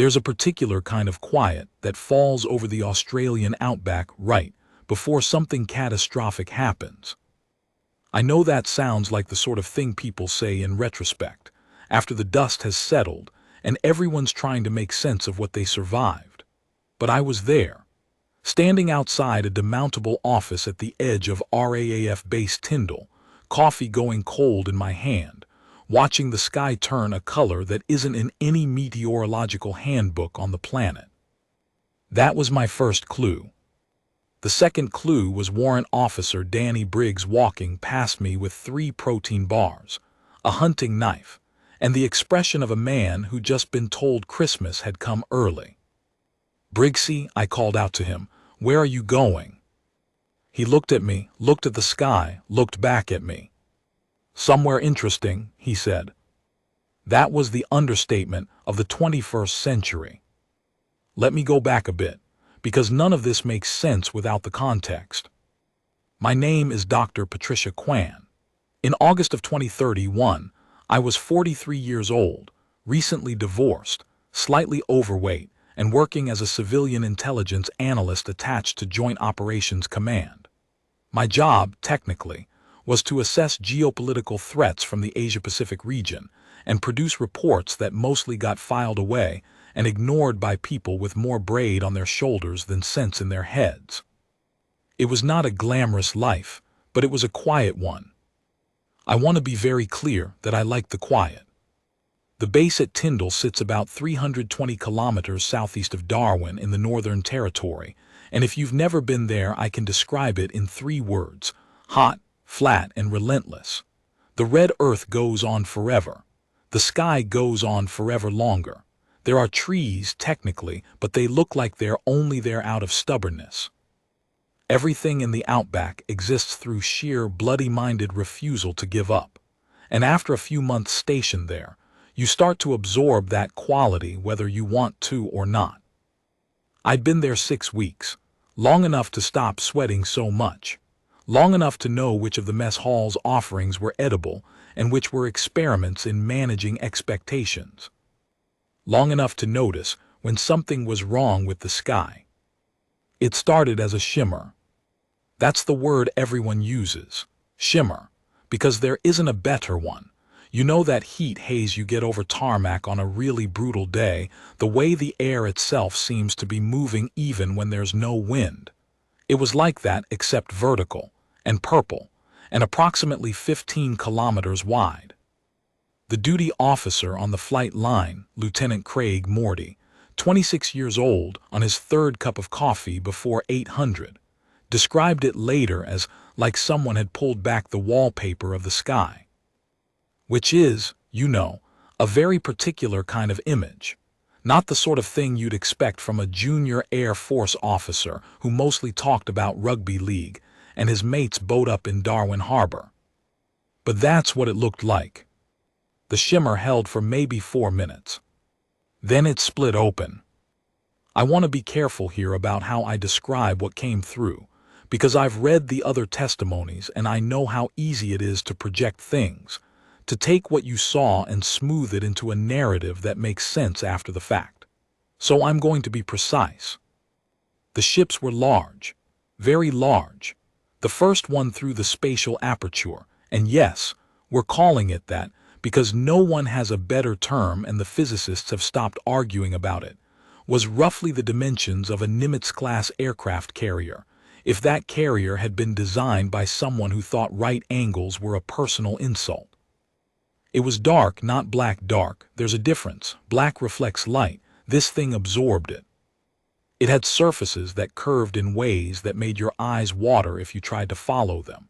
There's a particular kind of quiet that falls over the Australian outback right before something catastrophic happens. I know that sounds like the sort of thing people say in retrospect, after the dust has settled and everyone's trying to make sense of what they survived. But I was there, standing outside a demountable office at the edge of RAAF Base Tyndall, coffee going cold in my hand, watching the sky turn a color that isn't in any meteorological handbook on the planet. That was my first clue. The second clue was Warrant Officer Danny Briggs walking past me with 3 protein bars, a hunting knife, and the expression of a man who'd just been told Christmas had come early. "Briggsy," I called out to him, "where are you going?" He looked at me, looked at the sky, looked back at me. "Somewhere interesting," he said. That was the understatement of the 21st century. Let me go back a bit, because none of this makes sense without the context. My name is Dr. Patricia Kwan. In August of 2031, I was 43 years old, recently divorced, slightly overweight, and working as a civilian intelligence analyst attached to Joint Operations Command. My job, technically, was to assess geopolitical threats from the Asia-Pacific region and produce reports that mostly got filed away and ignored by people with more braid on their shoulders than sense in their heads. It was not a glamorous life, but it was a quiet one. I want to be very clear that I like the quiet. The base at Tyndall sits about 320 kilometers southeast of Darwin in the Northern Territory, and if you've never been there, I can describe it in 3 words: hot, flat, and relentless. The red earth goes on forever. The sky goes on forever longer. There are trees, technically, but they look like they're only there out of stubbornness. Everything in the outback exists through sheer bloody-minded refusal to give up. And after a few months stationed there, you start to absorb that quality whether you want to or not. I'd been there 6 weeks, long enough to stop sweating so much, long enough to know which of the mess hall's offerings were edible and which were experiments in managing expectations. Long enough to notice when something was wrong with the sky. It started as a shimmer. That's the word everyone uses, shimmer, because there isn't a better one. You know that heat haze you get over tarmac on a really brutal day, the way the air itself seems to be moving even when there's no wind. It was like that except vertical, and purple, and approximately 15 kilometers wide. The duty officer on the flight line, Lieutenant Craig Morty, 26 years old, on his 3rd cup of coffee before 800, described it later as like someone had pulled back the wallpaper of the sky. Which is, you know, a very particular kind of image. Not the sort of thing you'd expect from a junior Air Force officer who mostly talked about rugby league and his mates boat up in Darwin Harbor. But that's what it looked like. The shimmer held for maybe 4 minutes. Then it split open. I want to be careful here about how I describe what came through, because I've read the other testimonies and I know how easy it is to project things, to take what you saw and smooth it into a narrative that makes sense after the fact. So I'm going to be precise. The ships were large, very large. The first one through the spatial aperture, and yes, we're calling it that because no one has a better term and the physicists have stopped arguing about it, was roughly the dimensions of a Nimitz-class aircraft carrier, if that carrier had been designed by someone who thought right angles were a personal insult. It was dark, not black dark. There's a difference. Black reflects light. This thing absorbed it. It had surfaces that curved in ways that made your eyes water if you tried to follow them.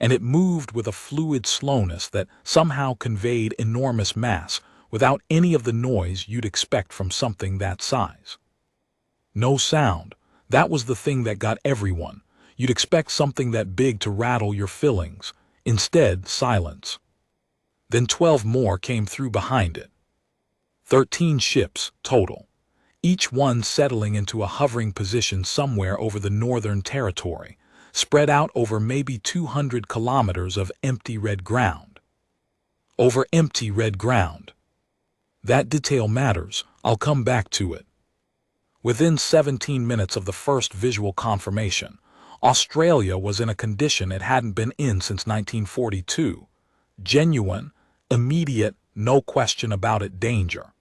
And it moved with a fluid slowness that somehow conveyed enormous mass without any of the noise you'd expect from something that size. No sound. That was the thing that got everyone. You'd expect something that big to rattle your fillings. Instead, silence. Then 12 more came through behind it. 13 ships, total. Each one settling into a hovering position somewhere over the Northern Territory, spread out over maybe 200 kilometers of empty red ground. Over empty red ground. That detail matters. I'll come back to it. Within 17 minutes of the first visual confirmation, Australia was in a condition it hadn't been in since 1942. Genuine, immediate, no question about it danger.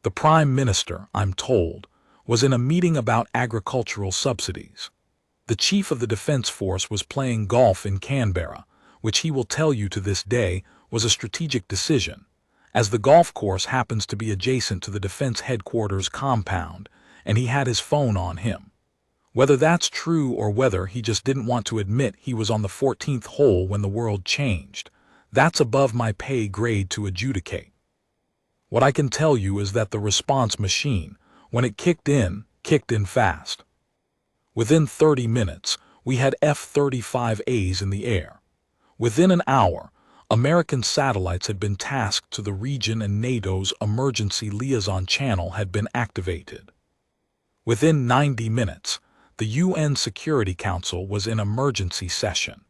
The Prime Minister, I'm told, was in a meeting about agricultural subsidies. The Chief of the Defence Force was playing golf in Canberra, which he will tell you to this day was a strategic decision, as the golf course happens to be adjacent to the Defence Headquarters compound, and he had his phone on him. Whether that's true or whether he just didn't want to admit he was on the 14th hole when the world changed, that's above my pay grade to adjudicate. What I can tell you is that the response machine, when it kicked in fast. Within 30 minutes, we had F-35As in the air. Within an hour, American satellites had been tasked to the region and NATO's emergency liaison channel had been activated. Within 90 minutes, the UN Security Council was in emergency session,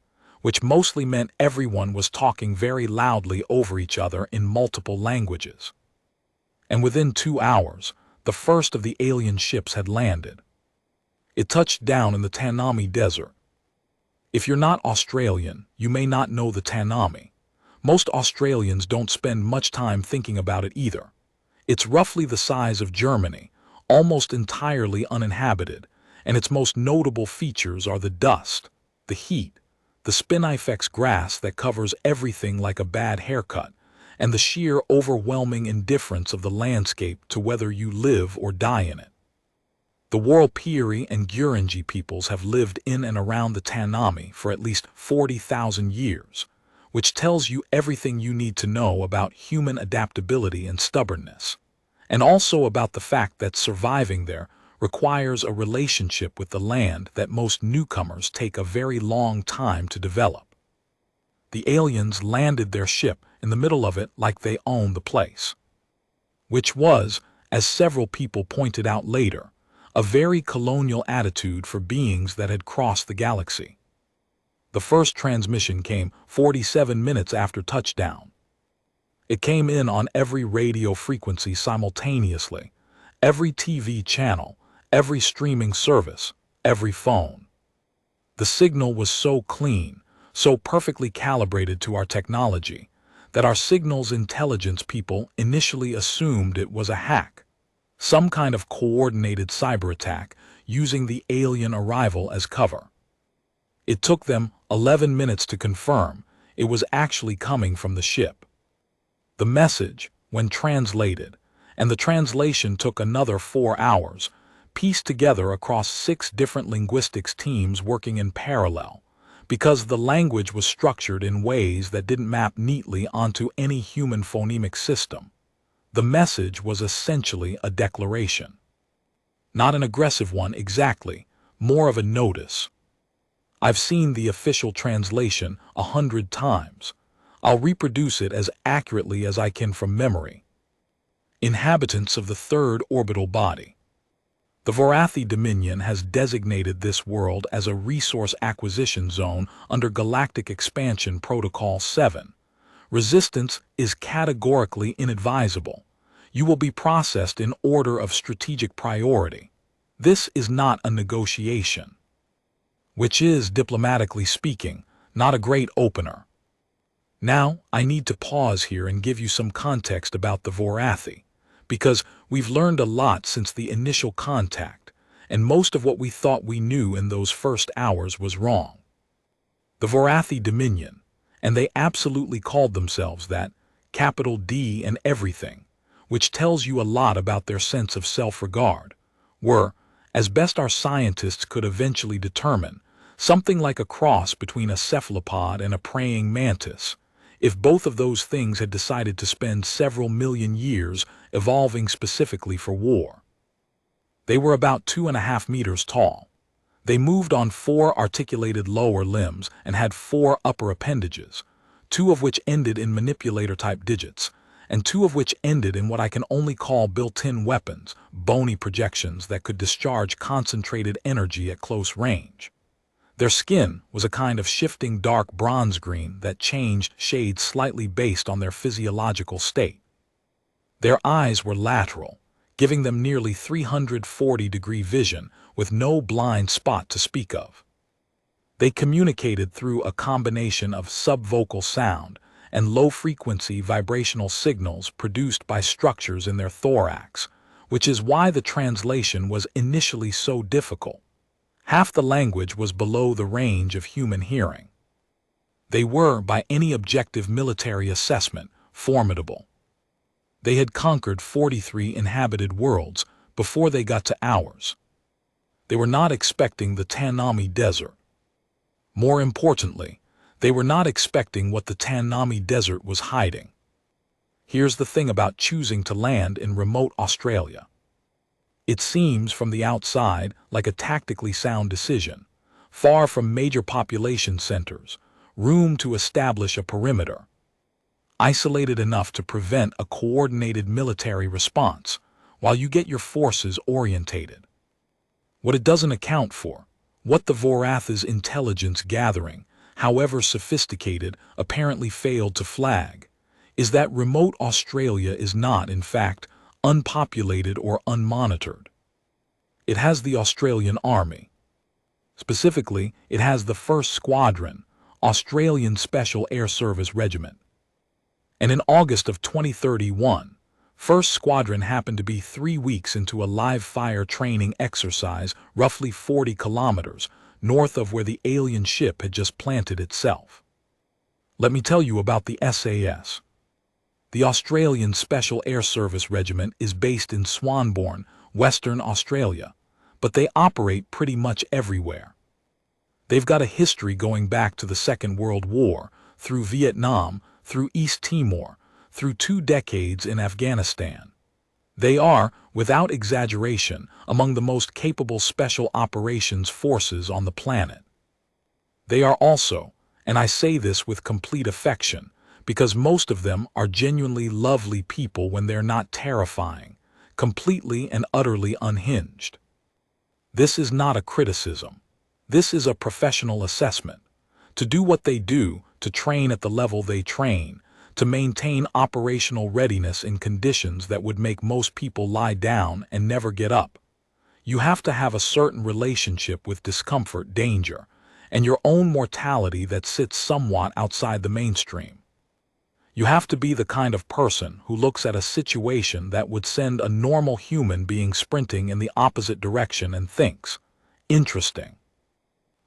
which mostly meant everyone was talking very loudly over each other in multiple languages. And within 2 hours, the first of the alien ships had landed. It touched down in the Tanami Desert. If you're not Australian, you may not know the Tanami. Most Australians don't spend much time thinking about it either. It's roughly the size of Germany, almost entirely uninhabited, and its most notable features are the dust, the heat, the spinifex grass that covers everything like a bad haircut, and the sheer overwhelming indifference of the landscape to whether you live or die in it. The Warlpiri and Gurindji peoples have lived in and around the Tanami for at least 40,000 years, which tells you everything you need to know about human adaptability and stubbornness, and also about the fact that surviving there requires a relationship with the land that most newcomers take a very long time to develop. The aliens landed their ship in the middle of it like they owned the place, which was, as several people pointed out later, a very colonial attitude for beings that had crossed the galaxy. The first transmission came 47 minutes after touchdown. It came in on every radio frequency simultaneously, every TV channel, every streaming service, every phone. The signal was so clean, so perfectly calibrated to our technology, that our signals intelligence people initially assumed it was a hack, some kind of coordinated cyber attack using the alien arrival as cover. It took them 11 minutes to confirm it was actually coming from the ship. The message, when translated, and the translation took another 4 hours, pieced together across 6 different linguistics teams working in parallel, because the language was structured in ways that didn't map neatly onto any human phonemic system. The message was essentially a declaration. Not an aggressive one exactly, more of a notice. I've seen the official translation 100 times. I'll reproduce it as accurately as I can from memory. Inhabitants of the third orbital body. The Vorathi Dominion has designated this world as a resource acquisition zone under Galactic Expansion Protocol 7. Resistance is categorically inadvisable. You will be processed in order of strategic priority. This is not a negotiation, which is, diplomatically speaking, not a great opener. Now, I need to pause here and give you some context about the Vorathi, because we've learned a lot since the initial contact, and most of what we thought we knew in those first hours was wrong. The Vorathi Dominion, and they absolutely called themselves that, capital D and everything, which tells you a lot about their sense of self-regard, were, as best our scientists could eventually determine, something like a cross between a cephalopod and a praying mantis, if both of those things had decided to spend several million years evolving specifically for war. They were about 2.5 meters tall. They moved on 4 articulated lower limbs and had 4 upper appendages, 2 of which ended in manipulator-type digits, and 2 of which ended in what I can only call built-in weapons, bony projections that could discharge concentrated energy at close range. Their skin was a kind of shifting dark bronze green that changed shades slightly based on their physiological state. Their eyes were lateral, giving them nearly 340-degree vision with no blind spot to speak of. They communicated through a combination of subvocal sound and low-frequency vibrational signals produced by structures in their thorax, which is why the translation was initially so difficult. Half the language was below the range of human hearing. They were, by any objective military assessment, formidable. They had conquered 43 inhabited worlds before they got to ours. They were not expecting the Tanami Desert. More importantly, they were not expecting what the Tanami Desert was hiding. Here's the thing about choosing to land in remote Australia. It seems from the outside like a tactically sound decision, far from major population centers, room to establish a perimeter, isolated enough to prevent a coordinated military response while you get your forces orientated. What it doesn't account for, what the Vorath's intelligence gathering, however sophisticated, apparently failed to flag, is that remote Australia is not, in fact, unpopulated or unmonitored. It has the Australian Army. Specifically, it has the 1st Squadron, Australian Special Air Service Regiment. And in August of 2031, 1st Squadron happened to be 3 weeks into a live-fire training exercise roughly 40 kilometers north of where the alien ship had just planted itself. Let me tell you about the SAS. The Australian Special Air Service Regiment is based in Swanbourne, Western Australia, but they operate pretty much everywhere. They've got a history going back to the Second World War, through Vietnam, through East Timor, through 2 decades in Afghanistan. They are, without exaggeration, among the most capable special operations forces on the planet. They are also, and I say this with complete affection, because most of them are genuinely lovely people when they're not terrifying, completely and utterly unhinged. This is not a criticism. This is a professional assessment. To do what they do, to train at the level they train, to maintain operational readiness in conditions that would make most people lie down and never get up. You have to have a certain relationship with discomfort, danger, and your own mortality that sits somewhat outside the mainstream. You have to be the kind of person who looks at a situation that would send a normal human being sprinting in the opposite direction and thinks, interesting.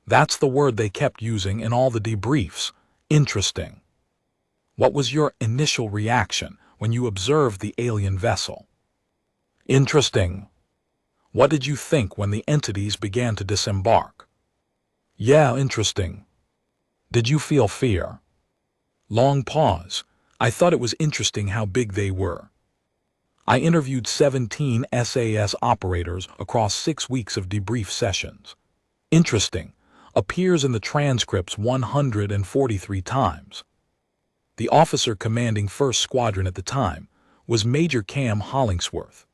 That's the word they kept using in all the debriefs, interesting. What was your initial reaction when you observed the alien vessel? Interesting. What did you think when the entities began to disembark? Yeah, interesting. Did you feel fear? Long pause. I thought it was interesting how big they were. I interviewed 17 SAS operators across 6 weeks of debrief sessions. Interesting appears in the transcripts 143 times. The officer commanding 1st Squadron at the time was Major Cam Hollingsworth.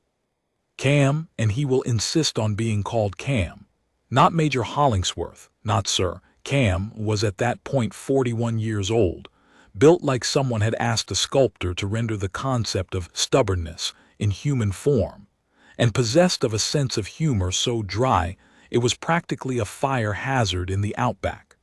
Cam, and he will insist on being called Cam, not Major Hollingsworth, not sir. Cam was at that point 41 years old, built like someone had asked a sculptor to render the concept of stubbornness in human form, and possessed of a sense of humor so dry it was practically a fire hazard in the outback.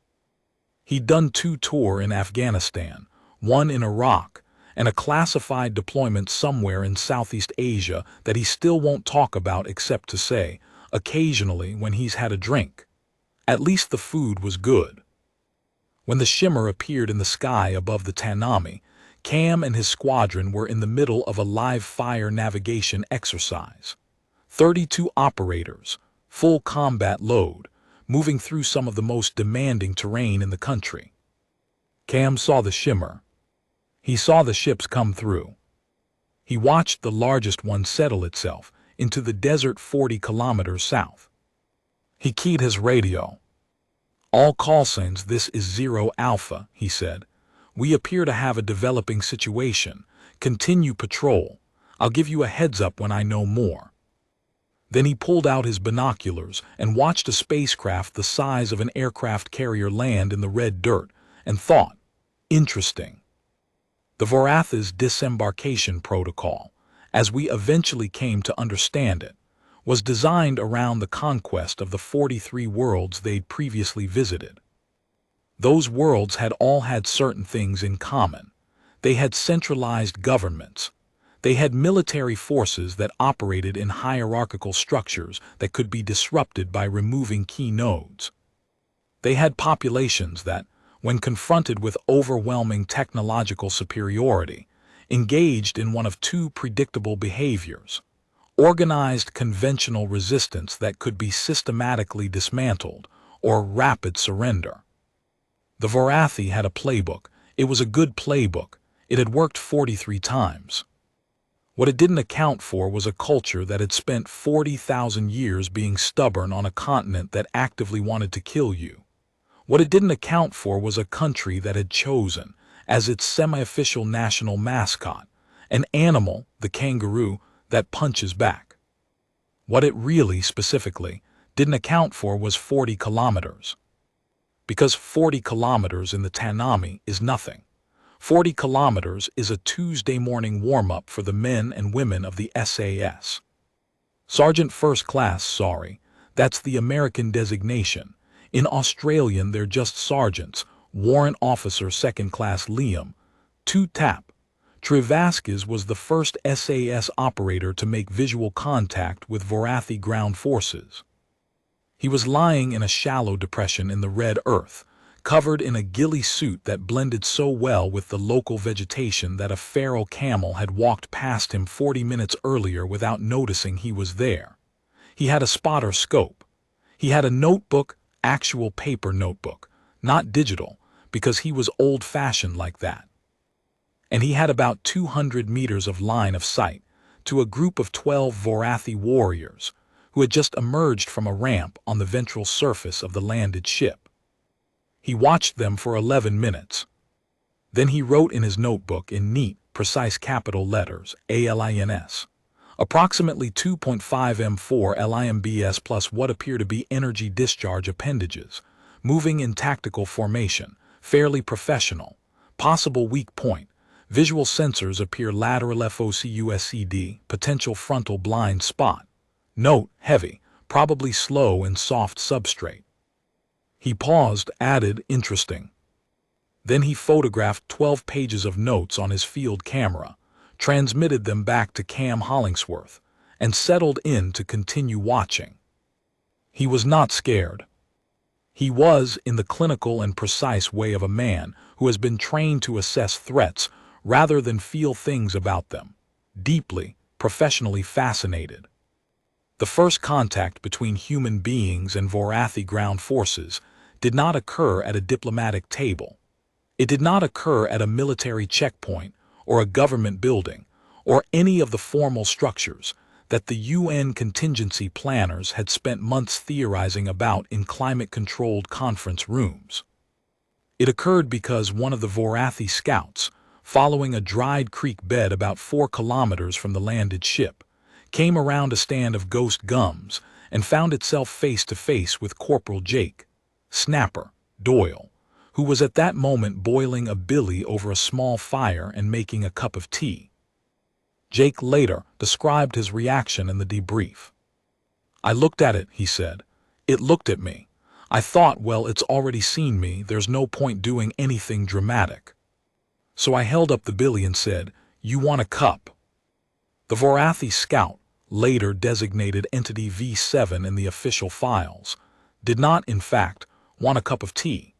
He'd done 2 tours in Afghanistan, 1 in Iraq, and a classified deployment somewhere in Southeast Asia that he still won't talk about except to say, occasionally when he's had a drink. At least the food was good. When the shimmer appeared in the sky above the Tanami, Cam and his squadron were in the middle of a live-fire navigation exercise. 32 operators, full combat load, moving through some of the most demanding terrain in the country. Cam saw the shimmer. He saw the ships come through. He watched the largest one settle itself into the desert 40 kilometers south. He keyed his radio. All call signs, this is 0 Alpha, he said. We appear to have a developing situation. Continue patrol. I'll give you a heads up when I know more. Then he pulled out his binoculars and watched a spacecraft the size of an aircraft carrier land in the red dirt and thought, interesting. The Vorath's disembarkation protocol, as we eventually came to understand it, was designed around the conquest of the 43 worlds they'd previously visited. Those worlds had all had certain things in common. They had centralized governments. They had military forces that operated in hierarchical structures that could be disrupted by removing key nodes. They had populations that, when confronted with overwhelming technological superiority, engaged in one of two predictable behaviors: organized conventional resistance that could be systematically dismantled, or rapid surrender. The Vorathi had a playbook. It was a good playbook. It had worked 43 times. What it didn't account for was a culture that had spent 40,000 years being stubborn on a continent that actively wanted to kill you. What it didn't account for was a country that had chosen, as its semi-official national mascot, an animal, the kangaroo, that punches back. What it really, specifically, didn't account for was 40 kilometers. Because 40 kilometers in the Tanami is nothing. 40 kilometers is a Tuesday morning warm-up for the men and women of the SAS. Sergeant First Class, sorry, that's the American designation. In Australian, they're just sergeants. Warrant Officer Second Class Liam. 2 tap. Travaskis was the first SAS operator to make visual contact with Vorathi ground forces. He was lying in a shallow depression in the red earth, covered in a ghillie suit that blended so well with the local vegetation that a feral camel had walked past him 40 minutes earlier without noticing he was there. He had a spotter scope. He had a notebook, actual paper notebook, not digital, because he was old-fashioned like that. And he had about 200 meters of line of sight to a group of 12 Vorathi warriors who had just emerged from a ramp on the ventral surface of the landed ship. He watched them for 11 minutes. Then he wrote in his notebook in neat, precise capital letters, ALINS, approximately 2.5 M4 LIMBS plus what appear to be energy discharge appendages, moving in tactical formation, fairly professional, possible weak point, visual sensors appear lateral FOCUSCD, potential frontal blind spot. Note, heavy, probably slow and soft substrate. He paused, added, interesting. Then he photographed 12 pages of notes on his field camera, transmitted them back to Cam Hollingsworth, and settled in to continue watching. He was not scared. He was, in the clinical and precise way of a man who has been trained to assess threats rather than feel things about them, deeply, professionally fascinated. The first contact between human beings and Vorathi ground forces did not occur at a diplomatic table. It did not occur at a military checkpoint or a government building or any of the formal structures that the UN contingency planners had spent months theorizing about in climate-controlled conference rooms. It occurred because one of the Vorathi scouts, following a dried creek bed about 4 kilometers from the landed ship, came around a stand of ghost gums and found itself face to face with Corporal Jake, Snapper, Doyle, who was at that moment boiling a billy over a small fire and making a cup of tea. Jake later described his reaction in the debrief. "I looked at it," he said. "It looked at me. I thought, well, it's already seen me, there's no point doing anything dramatic. So I held up the billy and said, 'You want a cup?'" The Vorathi scout, later designated Entity V7 in the official files, did not, in fact, want a cup of tea.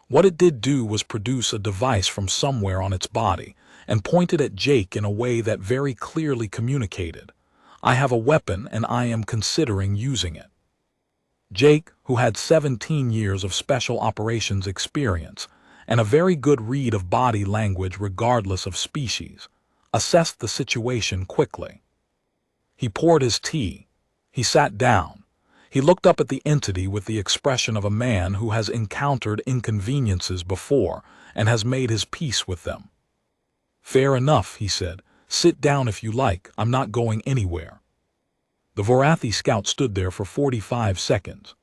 What it did do was produce a device from somewhere on its body and pointed at Jake in a way that very clearly communicated, "I have a weapon and I am considering using it." Jake, who had 17 years of special operations experience and a very good read of body language regardless of species, assessed the situation quickly. He poured his tea. He sat down. He looked up at the entity with the expression of a man who has encountered inconveniences before and has made his peace with them. "Fair enough," he said. "Sit down if you like. I'm not going anywhere." The Vorathi scout stood there for 45 seconds.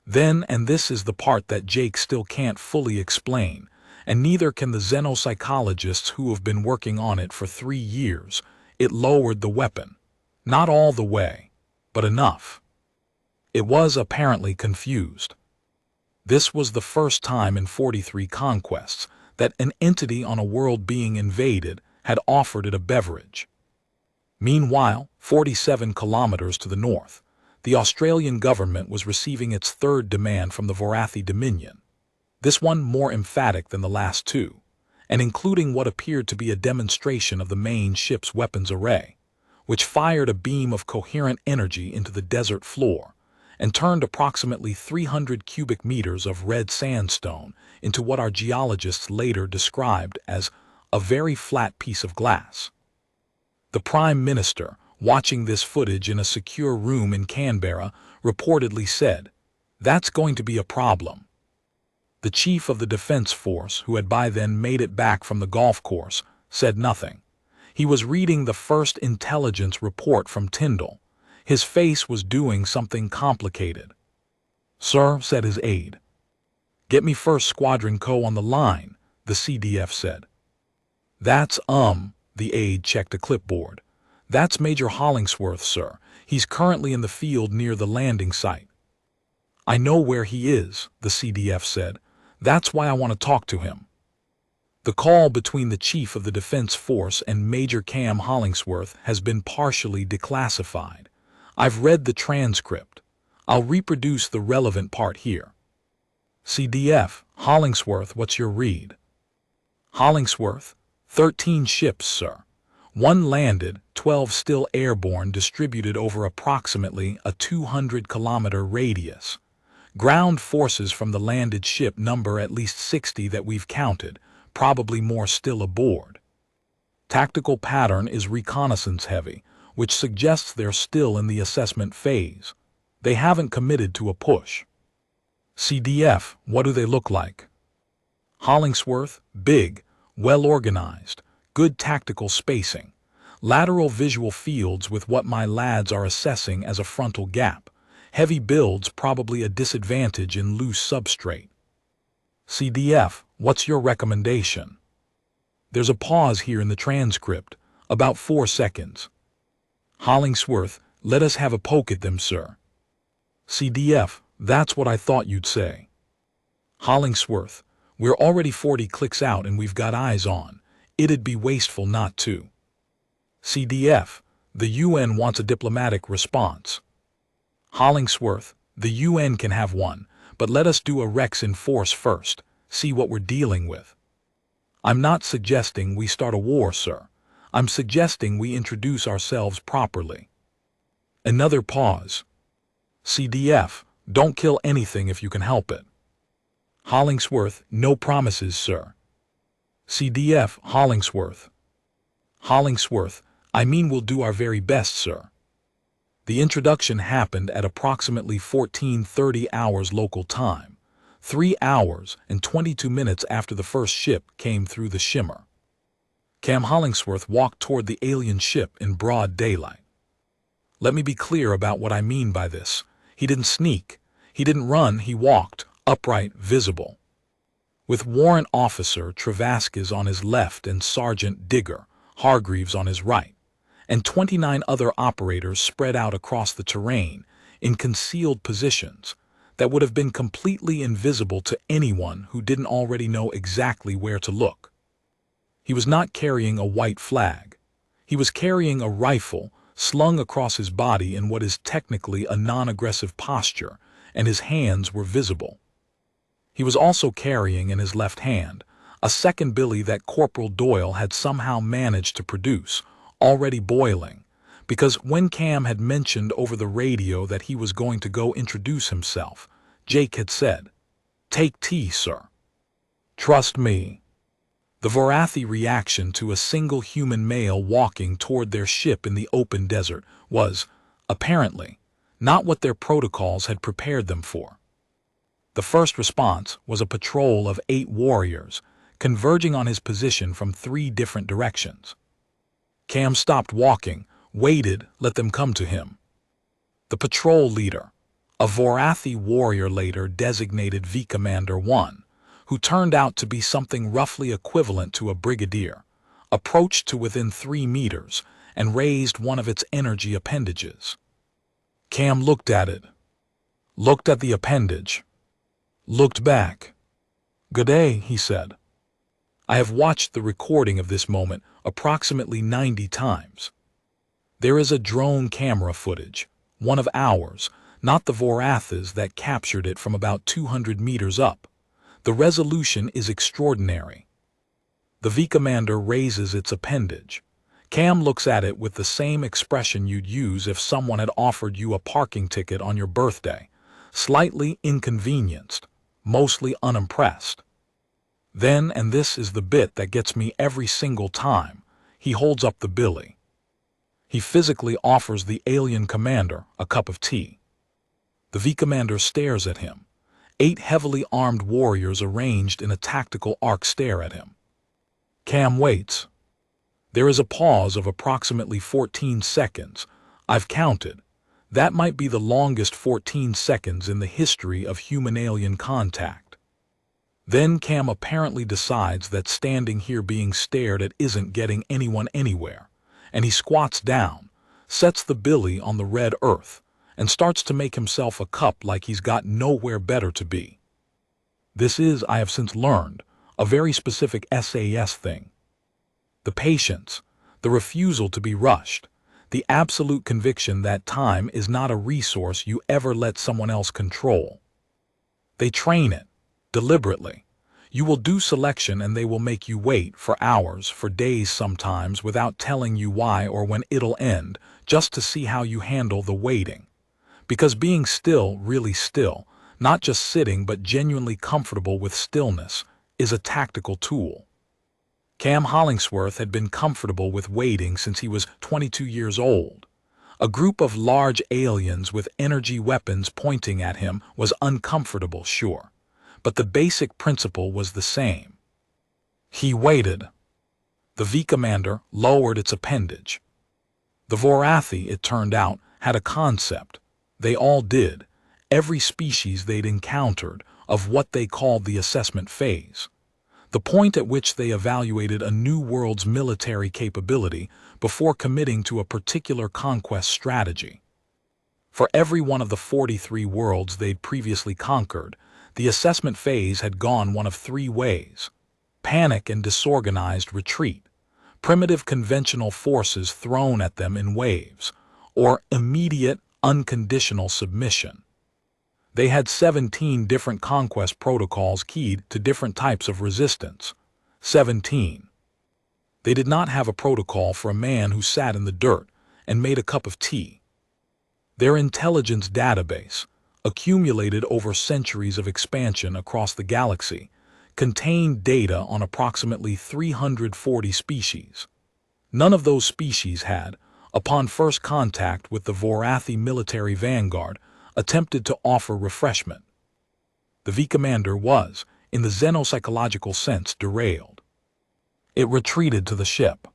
Then, and this is the part that Jake still can't fully explain, and neither can the xenopsychologists who have been working on it for 3 years, It lowered the weapon. Not all the way, but enough. It was apparently confused. This was the first time in 43 conquests that an entity on a world being invaded had offered it a beverage. Meanwhile, 47 kilometers to the north, the Australian government was receiving its third demand from the Vorathi Dominion. This one more emphatic than the last two, and including what appeared to be a demonstration of the main ship's weapons array, which fired a beam of coherent energy into the desert floor and turned approximately 300 cubic meters of red sandstone into what our geologists later described as a very flat piece of glass. The Prime Minister, watching this footage in a secure room in Canberra, reportedly said, "That's going to be a problem." The chief of the Defence Force, who had by then made it back from the golf course, said nothing. He was reading the first intelligence report from Tyndall. His face was doing something complicated. "Sir," said his aide. "Get me 1st Squadron Co. on the line," the CDF said. "That's, the aide checked a clipboard. "That's Major Hollingsworth, sir. He's currently in the field near the landing site." "I know where he is," the CDF said. "That's why I want to talk to him." The call between the Chief of the Defence Force and Major Cam Hollingsworth has been partially declassified. I've read the transcript. I'll reproduce the relevant part here. CDF, Hollingsworth, what's your read? Hollingsworth, 13 ships, sir. 1 landed, 12 still airborne, distributed over approximately a 200-kilometer radius. Ground forces from the landed ship number at least 60 that we've counted, probably more still aboard. Tactical pattern is reconnaissance heavy, which suggests they're still in the assessment phase. They haven't committed to a push. CDF, what do they look like? Hollingsworth, big, well organized, good tactical spacing, lateral visual fields with what my lads are assessing as a frontal gap, heavy builds probably a disadvantage in loose substrate. CDF, what's your recommendation? There's a pause here in the transcript, about 4 seconds. Hollingsworth, let us have a poke at them, sir. CDF, that's what I thought you'd say. Hollingsworth, we're already 40 clicks out and we've got eyes on. It'd be wasteful not to. CDF, the UN wants a diplomatic response. Hollingsworth, the UN can have one, but let us do a Rex in force first, see what we're dealing with. I'm not suggesting we start a war, sir. I'm suggesting we introduce ourselves properly. Another pause. CDF, don't kill anything if you can help it. Hollingsworth, no promises, sir. CDF, Hollingsworth. Hollingsworth, I mean we'll do our very best, sir. The introduction happened at approximately 14:30 hours local time, 3 hours and 22 minutes after the first ship came through the shimmer. Cam Hollingsworth walked toward the alien ship in broad daylight. Let me be clear about what I mean by this. He didn't sneak. He didn't run. He walked, upright, visible. With Warrant Officer Travaskis on his left and Sergeant Digger, Hargreaves on his right, and 29 other operators spread out across the terrain in concealed positions that would have been completely invisible to anyone who didn't already know exactly where to look. He was not carrying a white flag. He was carrying a rifle slung across his body in what is technically a non-aggressive posture, and his hands were visible. He was also carrying in his left hand a second billy that Corporal Doyle had somehow managed to produce, already boiling, because when Cam had mentioned over the radio that he was going to go introduce himself, Jake had said, "Take tea, sir. Trust me." The Vorathi reaction to a single human male walking toward their ship in the open desert was, apparently, not what their protocols had prepared them for. The first response was a patrol of 8 warriors, converging on his position from 3 different directions. Cam stopped walking, waited, let them come to him. The patrol leader, a Vorathi warrior later designated V-Commander 1, who turned out to be something roughly equivalent to a brigadier, approached to within 3 meters and raised one of its energy appendages. Cam looked at it, looked at the appendage, looked back. "Good day," he said. I have watched the recording of this moment approximately 90 times. There is a drone camera footage, one of ours, not the Vorath's that captured it from about 200 meters up. The resolution is extraordinary. The V Commander raises its appendage. Cam looks at it with the same expression you'd use if someone had offered you a parking ticket on your birthday, slightly inconvenienced, mostly unimpressed. Then, and this is the bit that gets me every single time, he holds up the billy. He physically offers the alien commander a cup of tea. The V Commander stares at him. 8 heavily armed warriors arranged in a tactical arc stare at him. Cam waits. There is a pause of approximately 14 seconds. I've counted. That might be the longest 14 seconds in the history of human-alien contact. Then Cam apparently decides that standing here being stared at isn't getting anyone anywhere, and he squats down, sets the billy on the red earth, and starts to make himself a cup like he's got nowhere better to be. This is, I have since learned, a very specific SAS thing. The patience, the refusal to be rushed, the absolute conviction that time is not a resource you ever let someone else control. They train it. Deliberately. You will do selection and they will make you wait for hours, for days sometimes, without telling you why or when it'll end, just to see how you handle the waiting. Because being still, really still, not just sitting but genuinely comfortable with stillness, is a tactical tool. Cam Hollingsworth had been comfortable with waiting since he was 22 years old. A group of large aliens with energy weapons pointing at him was uncomfortable, sure. But the basic principle was the same. He waited. The V Commander lowered its appendage. The Vorathi, it turned out, had a concept. They all did, every species they'd encountered, of what they called the assessment phase. The point at which they evaluated a new world's military capability before committing to a particular conquest strategy. For every one of the 43 worlds they'd previously conquered, the assessment phase had gone one of 3 ways: panic and disorganized retreat, primitive conventional forces thrown at them in waves, or immediate, unconditional submission. They had 17 different conquest protocols keyed to different types of resistance. 17. They did not have a protocol for a man who sat in the dirt and made a cup of tea. Their intelligence database, accumulated over centuries of expansion across the galaxy, contained data on approximately 340 species. None of those species had, upon first contact with the Vorathi military vanguard, attempted to offer refreshment. The V Commander was, in the xenopsychological sense, derailed. It retreated to the ship.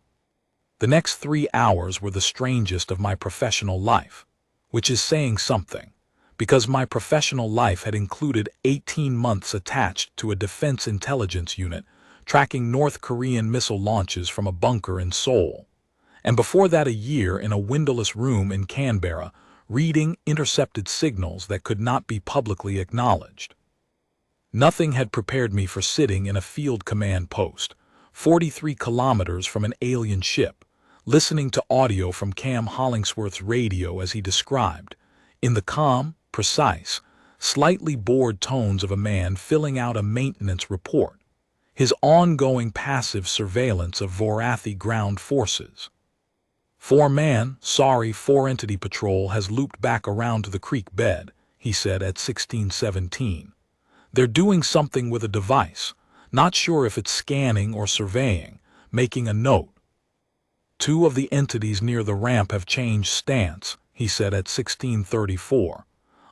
The next 3 hours were the strangest of my professional life, which is saying something, because my professional life had included 18 months attached to a defense intelligence unit tracking North Korean missile launches from a bunker in Seoul, and before that a year in a windowless room in Canberra reading intercepted signals that could not be publicly acknowledged. Nothing had prepared me for sitting in a field command post, 43 kilometers from an alien ship, listening to audio from Cam Hollingsworth's radio as he described, in the calm, precise, slightly bored tones of a man filling out a maintenance report, his ongoing passive surveillance of Vorathi ground forces. 4-entity patrol has looped back around to the creek bed, he said at 1617. They're doing something with a device, not sure if it's scanning or surveying, making a note. 2 of the entities near the ramp have changed stance, he said at 1634.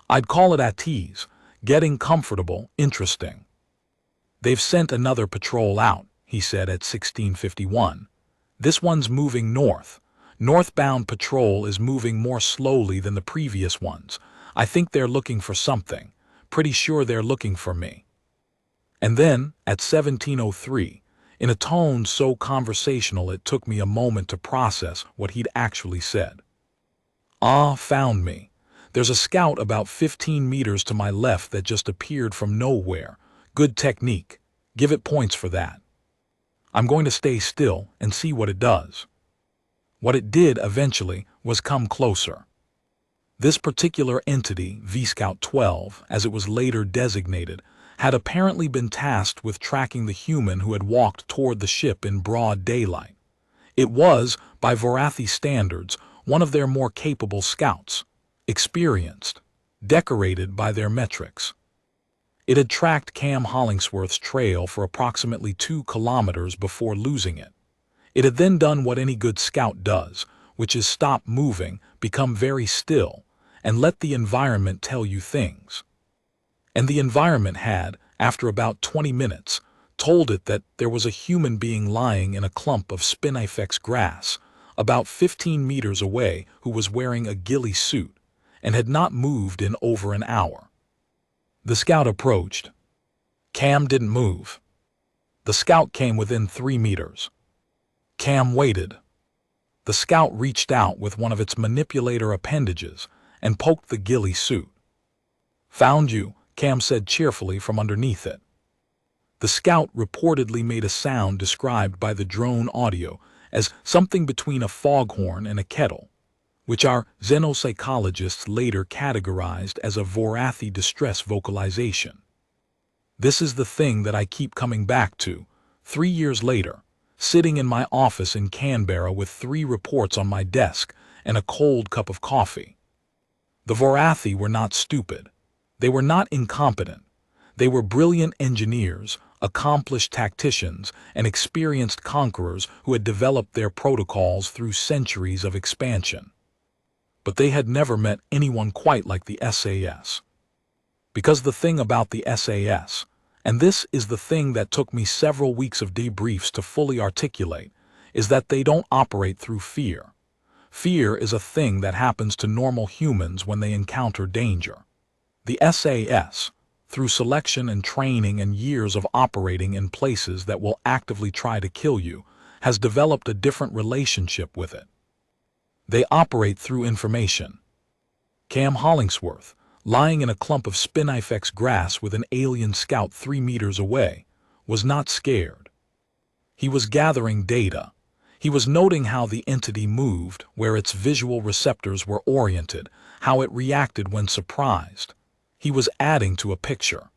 I'd call it at ease, getting comfortable, interesting. They've sent another patrol out, he said at 1651. This one's moving north. Northbound patrol is moving more slowly than the previous ones. I think they're looking for something. Pretty sure they're looking for me. And then, at 1703, in a tone so conversational it took me a moment to process what he'd actually said. "Ah, found me. There's a scout about 15 meters to my left that just appeared from nowhere. Good technique. Give it points for that. I'm going to stay still and see what it does." What it did eventually was come closer. This particular entity, V-Scout 12, as it was later designated, had apparently been tasked with tracking the human who had walked toward the ship in broad daylight. It was, by Vorathi standards, one of their more capable scouts, experienced, decorated by their metrics. It had tracked Cam Hollingsworth's trail for approximately 2 kilometers before losing it. It had then done what any good scout does, which is stop moving, become very still, and let the environment tell you things. And the environment had, after about 20 minutes, told it that there was a human being lying in a clump of spinifex grass, about 15 meters away, who was wearing a ghillie suit, and had not moved in over an hour. The scout approached. Cam didn't move. The scout came within 3 meters. Cam waited. The scout reached out with one of its manipulator appendages and poked the ghillie suit. "Found you," Cam said cheerfully from underneath it. The scout reportedly made a sound described by the drone audio as something between a foghorn and a kettle, which our xenopsychologists later categorized as a Vorathi distress vocalization. This is the thing that I keep coming back to, 3 years later, sitting in my office in Canberra with 3 reports on my desk and a cold cup of coffee. The Vorathi were not stupid. They were not incompetent. They were brilliant engineers, accomplished tacticians, and experienced conquerors who had developed their protocols through centuries of expansion. But they had never met anyone quite like the SAS. Because the thing about the SAS, and this is the thing that took me several weeks of debriefs to fully articulate, is that they don't operate through fear. Fear is a thing that happens to normal humans when they encounter danger. The SAS, through selection and training and years of operating in places that will actively try to kill you, has developed a different relationship with it. They operate through information. Cam Hollingsworth, lying in a clump of spinifex grass with an alien scout 3 meters away, was not scared. He was gathering data. He was noting how the entity moved, where its visual receptors were oriented, how it reacted when surprised. He was adding to a picture.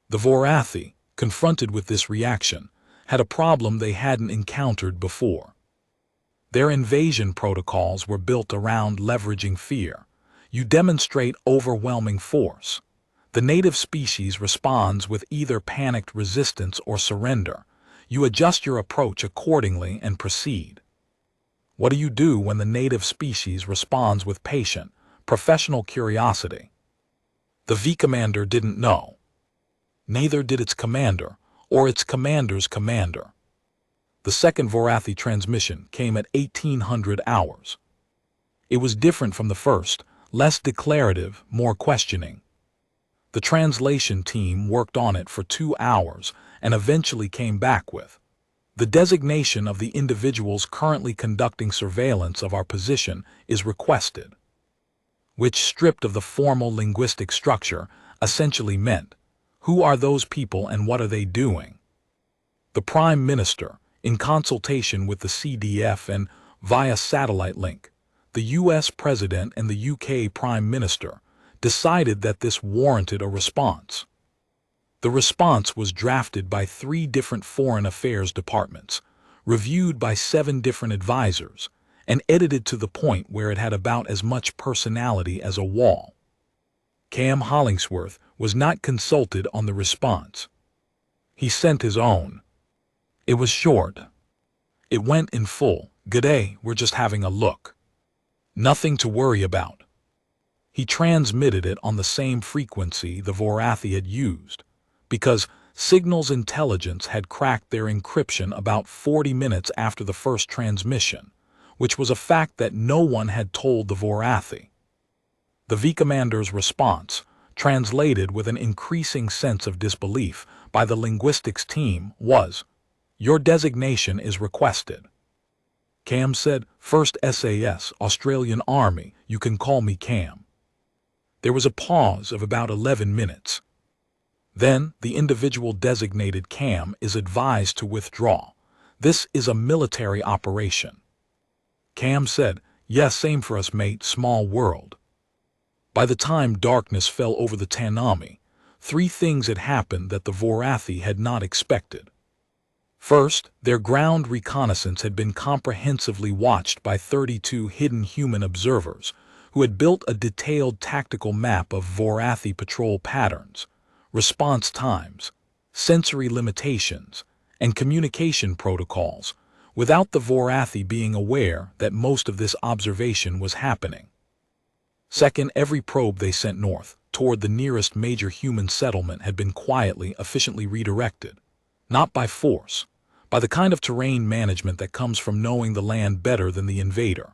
The Vorathi, confronted with this reaction, had a problem they hadn't encountered before. Their invasion protocols were built around leveraging fear. You demonstrate overwhelming force. The native species responds with either panicked resistance or surrender. You adjust your approach accordingly and proceed. What do you do when the native species responds with patient, professional curiosity? The V-commander didn't know. Neither did its commander, or its commander's commander. The second Vorathi transmission came at 1800 hours. It was different from the first, less declarative, more questioning. The translation team worked on it for 2 hours and eventually came back with the designation of the individuals currently conducting surveillance of our position is requested, which, stripped of the formal linguistic structure, essentially meant, who are those people and what are they doing? The Prime Minister, in consultation with the CDF and via satellite link, the US President and the UK Prime Minister, decided that this warranted a response. The response was drafted by 3 different foreign affairs departments, reviewed by 7 different advisors, and edited to the point where it had about as much personality as a wall. Cam Hollingsworth was not consulted on the response. He sent his own. It was short. It went in full, "G'day, we're just having a look. Nothing to worry about." He transmitted it on the same frequency the Vorathi had used, because Signals Intelligence had cracked their encryption about 40 minutes after the first transmission, which was a fact that no one had told the Vorathi. The V-commander's response, translated with an increasing sense of disbelief by the linguistics team, was, Your designation is requested. Cam said, "First SAS, Australian Army, you can call me Cam." There was a pause of about 11 minutes. Then, the individual designated Cam is advised to withdraw. This is a military operation. Cam said, "Yes, same for us, mate, small world." By the time darkness fell over the Tanami, 3 things had happened that the Vorathi had not expected. First, their ground reconnaissance had been comprehensively watched by 32 hidden human observers, who had built a detailed tactical map of Vorathi patrol patterns, response times, sensory limitations, and communication protocols, without the Vorathi being aware that most of this observation was happening. Second, every probe they sent north, toward the nearest major human settlement, had been quietly, efficiently redirected. Not by force, by the kind of terrain management that comes from knowing the land better than the invader.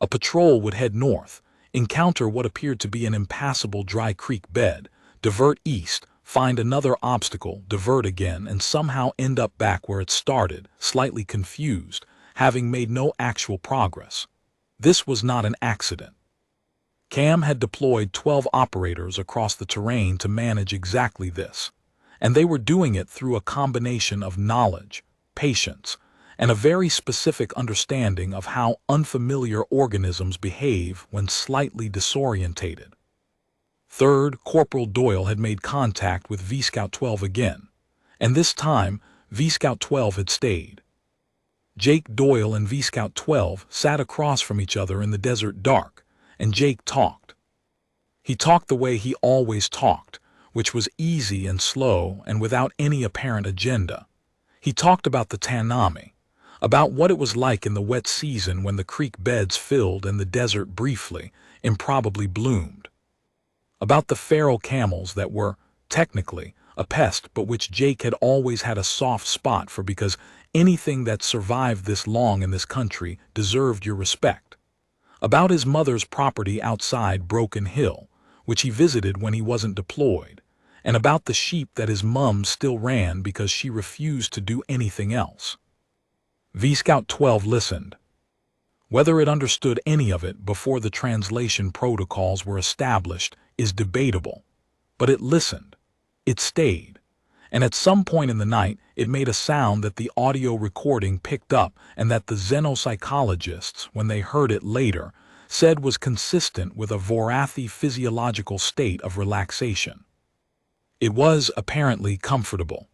A patrol would head north, encounter what appeared to be an impassable dry creek bed, divert east, find another obstacle, divert again, and somehow end up back where it started, slightly confused, having made no actual progress. This was not an accident. Cam had deployed 12 operators across the terrain to manage exactly this, and they were doing it through a combination of knowledge, patience, and a very specific understanding of how unfamiliar organisms behave when slightly disorientated. Third, Corporal Doyle had made contact with V-Scout 12 again, and this time V-Scout 12 had stayed. Jake Doyle and V-Scout 12 sat across from each other in the desert dark, and Jake talked. He talked the way he always talked, which was easy and slow and without any apparent agenda. He talked about the Tanami, about what it was like in the wet season when the creek beds filled and the desert briefly, improbably bloomed. About the feral camels that were, technically, a pest but which Jake had always had a soft spot for because anything that survived this long in this country deserved your respect. About his mother's property outside Broken Hill, which he visited when he wasn't deployed, and about the sheep that his mum still ran because she refused to do anything else. V-Scout 12 listened. Whether it understood any of it before the translation protocols were established is debatable, but it listened. It stayed, and at some point in the night it made a sound that the audio recording picked up and that the xenopsychologists, when they heard it later, said was consistent with a Vorathi physiological state of relaxation. It was, apparently, comfortable.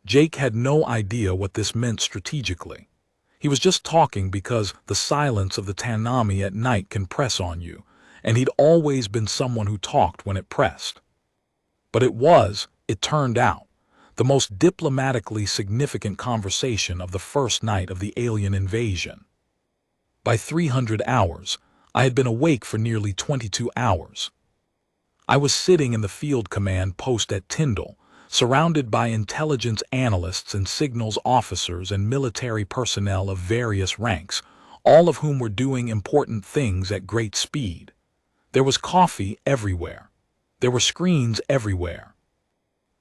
Jake had no idea what this meant strategically. He was just talking because the silence of the Tanami at night can press on you, and he'd always been someone who talked when it pressed. But it was, it turned out, the most diplomatically significant conversation of the first night of the alien invasion. By 300 hours, I had been awake for nearly 22 hours. I was sitting in the field command post at Tyndall, surrounded by intelligence analysts and signals officers and military personnel of various ranks, all of whom were doing important things at great speed. There was coffee everywhere. There were screens everywhere.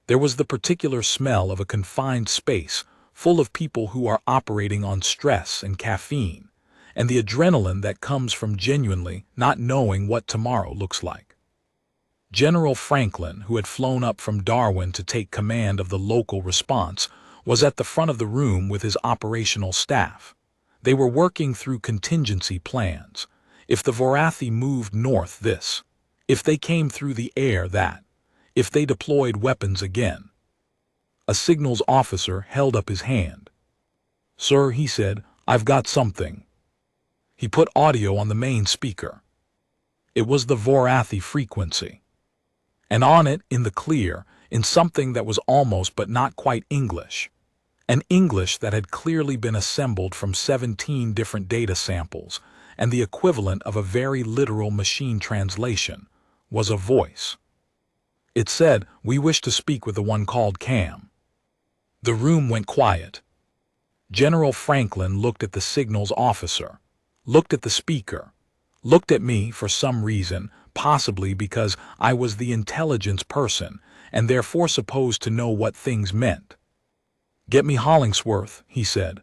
There was the particular smell of a confined space full of people who are operating on stress and caffeine, and the adrenaline that comes from genuinely not knowing what tomorrow looks like. General Franklin, who had flown up from Darwin to take command of the local response, was at the front of the room with his operational staff. They were working through contingency plans. If the Vorathi moved north, this. If they came through the air, that. If they deployed weapons again. A signals officer held up his hand. "Sir," he said, "I've got something." He put audio on the main speaker. It was the Vorathi frequency. And on it, in the clear, in something that was almost but not quite English, an English that had clearly been assembled from 17 different data samples, and the equivalent of a very literal machine translation, was a voice. It said, "We wish to speak with the one called Cam." The room went quiet. General Franklin looked at the signals officer, looked at the speaker, looked at me for some reason, possibly because I was the intelligence person and therefore supposed to know what things meant. "Get me Hollingsworth," he said.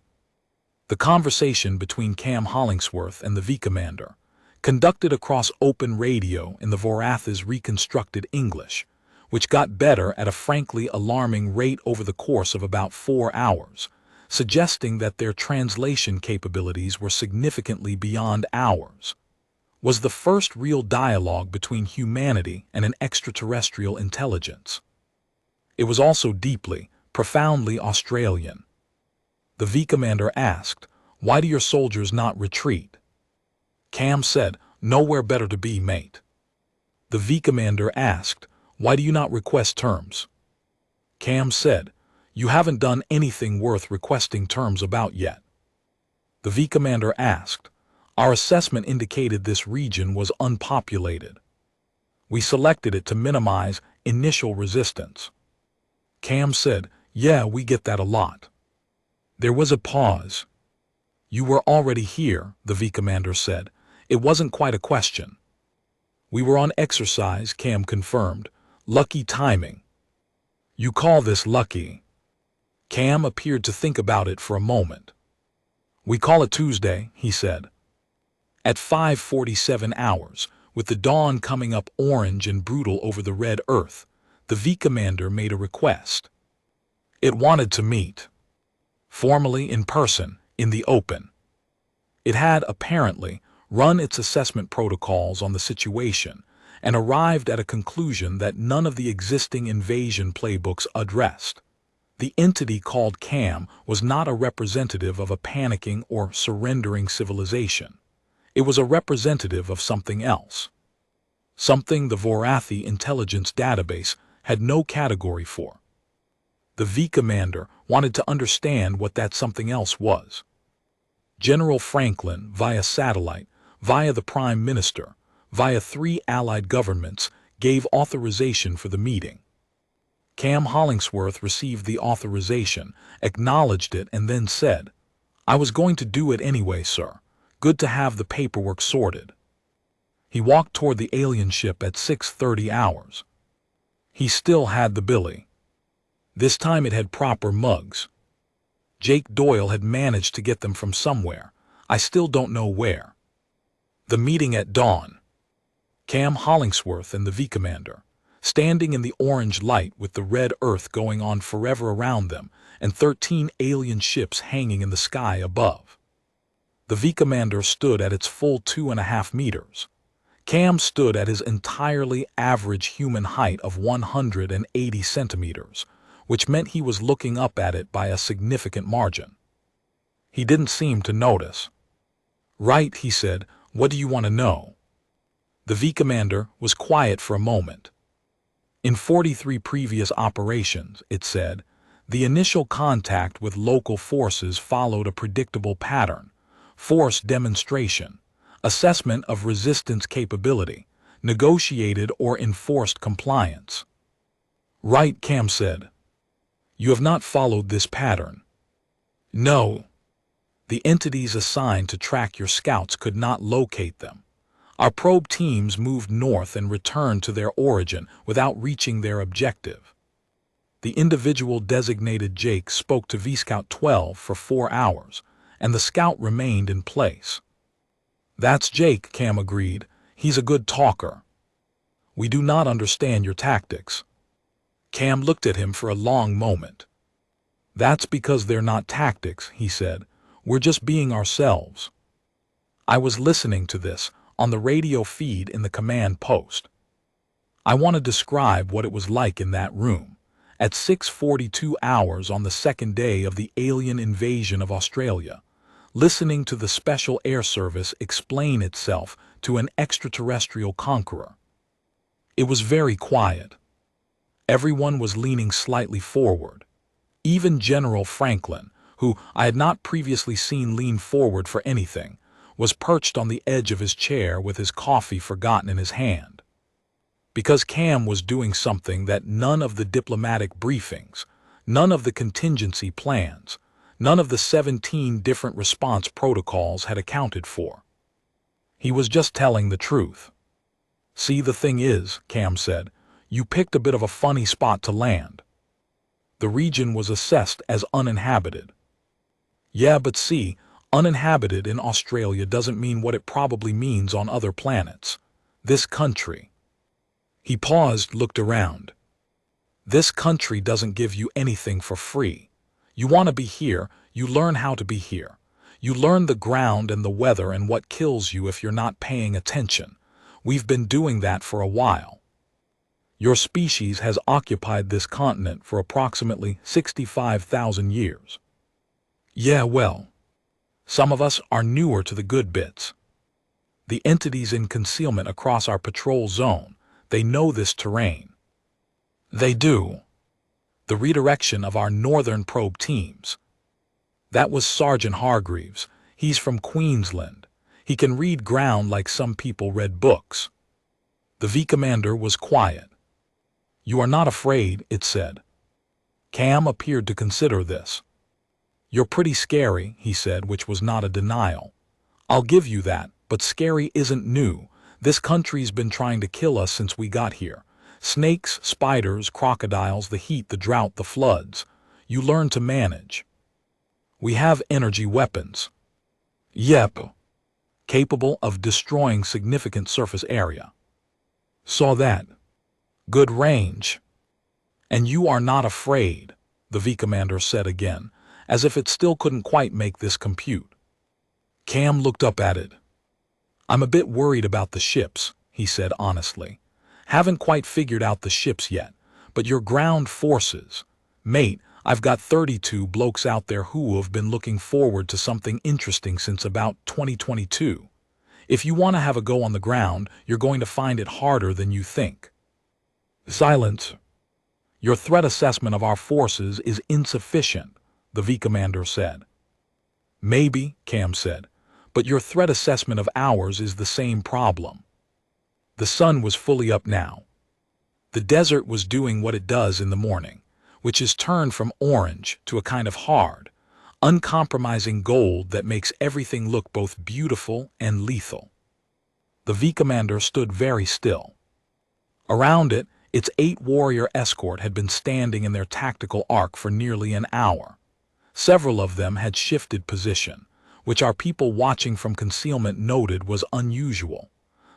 The conversation between Cam Hollingsworth and the V commander, conducted across open radio in the Vorath's reconstructed English, which got better at a frankly alarming rate over the course of about 4 hours, suggesting that their translation capabilities were significantly beyond ours, was the first real dialogue between humanity and an extraterrestrial intelligence. It was also deeply, profoundly Australian. The V commander asked, "Why do your soldiers not retreat?" Cam said, "Nowhere better to be, mate." The V commander asked, "Why do you not request terms?" Cam said, "You haven't done anything worth requesting terms about yet." The V commander asked, "Our assessment indicated this region was unpopulated. We selected it to minimize initial resistance." Cam said, "Yeah, we get that a lot." There was a pause. "You were already here," the V commander said. "It wasn't quite a question." "We were on exercise," Cam confirmed. "Lucky timing." "You call this lucky?" Cam appeared to think about it for a moment. "We call it Tuesday," he said. At 5:47 hours, with the dawn coming up orange and brutal over the red earth, the V commander made a request. It wanted to meet. Formally in person, in the open. It had, apparently, run its assessment protocols on the situation and arrived at a conclusion that none of the existing invasion playbooks addressed. The entity called Cam was not a representative of a panicking or surrendering civilization. It was a representative of something else. Something the Vorathi intelligence database had no category for. The V commander wanted to understand what that something else was. General Franklin, via satellite, via the Prime Minister, via 3 allied governments, gave authorization for the meeting. Cam Hollingsworth received the authorization, acknowledged it, and then said, "I was going to do it anyway, sir. Good to have the paperwork sorted." He walked toward the alien ship at 6:30 hours. He still had the billy. This time it had proper mugs. Jake Doyle had managed to get them from somewhere. I still don't know where. The meeting at dawn. Cam Hollingsworth and the V commander, standing in the orange light with the red earth going on forever around them and 13 alien ships hanging in the sky above. The V commander stood at its full 2.5 meters. Cam stood at his entirely average human height of 180 centimeters, which meant he was looking up at it by a significant margin. He didn't seem to notice. "Right," he said, "what do you want to know?" The V commander was quiet for a moment. In 43 previous operations, it said, the initial contact with local forces followed a predictable pattern: force demonstration, assessment of resistance capability, negotiated or enforced compliance. "Right," Cam said. "You have not followed this pattern." "No. The entities assigned to track your scouts could not locate them. Our probe teams moved north and returned to their origin without reaching their objective." The individual designated Jake spoke to V-Scout 12 for 4 hours, and the scout remained in place. "That's Jake," Cam agreed. "He's a good talker." "We do not understand your tactics." Cam looked at him for a long moment. "That's because they're not tactics," he said. "We're just being ourselves." I was listening to this on the radio feed in the command post. I want to describe what it was like in that room at 6:42 hours on the second day of the alien invasion of Australia, listening to the Special Air Service explain itself to an extraterrestrial conqueror. It was very quiet. Everyone was leaning slightly forward. Even General Franklin, who I had not previously seen lean forward for anything, was perched on the edge of his chair with his coffee forgotten in his hand. Because Cam was doing something that none of the diplomatic briefings, none of the contingency plans, none of the 17 different response protocols had accounted for. He was just telling the truth. "See, the thing is," Cam said, "you picked a bit of a funny spot to land." The region was assessed as uninhabited. Yeah, but see, uninhabited in Australia doesn't mean what it probably means on other planets. This country. He paused, looked around. This country doesn't give you anything for free. You want to be here, you learn how to be here. You learn the ground and the weather and what kills you if you're not paying attention. We've been doing that for a while. Your species has occupied this continent for approximately 65,000 years. Yeah, well, some of us are newer to the good bits. The entities in concealment across our patrol zone, they know this terrain. They do. The redirection of our northern probe teams. That was Sergeant Hargreaves. He's from Queensland. He can read ground like some people read books. The V commander was quiet. You are not afraid, it said. Cam appeared to consider this. You're pretty scary, he said, which was not a denial. I'll give you that, but scary isn't new. This country's been trying to kill us since we got here. Snakes, spiders, crocodiles, the heat, the drought, the floods. You learn to manage. We have energy weapons. Yep. Capable of destroying significant surface area. Saw that. Good range. And you are not afraid, the V commander said again, as if it still couldn't quite make this compute. Cam looked up at it. I'm a bit worried about the ships, he said honestly. Haven't quite figured out the ships yet, but your ground forces. Mate, I've got 32 blokes out there who have been looking forward to something interesting since about 2022. If you want to have a go on the ground, you're going to find it harder than you think. Silence. Your threat assessment of our forces is insufficient, the V commander said. Maybe, Cam said, but your threat assessment of ours is the same problem. The sun was fully up now. The desert was doing what it does in the morning, which is turned from orange to a kind of hard, uncompromising gold that makes everything look both beautiful and lethal. The V commander stood very still. Around it, its 8-warrior escort had been standing in their tactical arc for nearly an hour. Several of them had shifted position, which our people watching from concealment noted was unusual.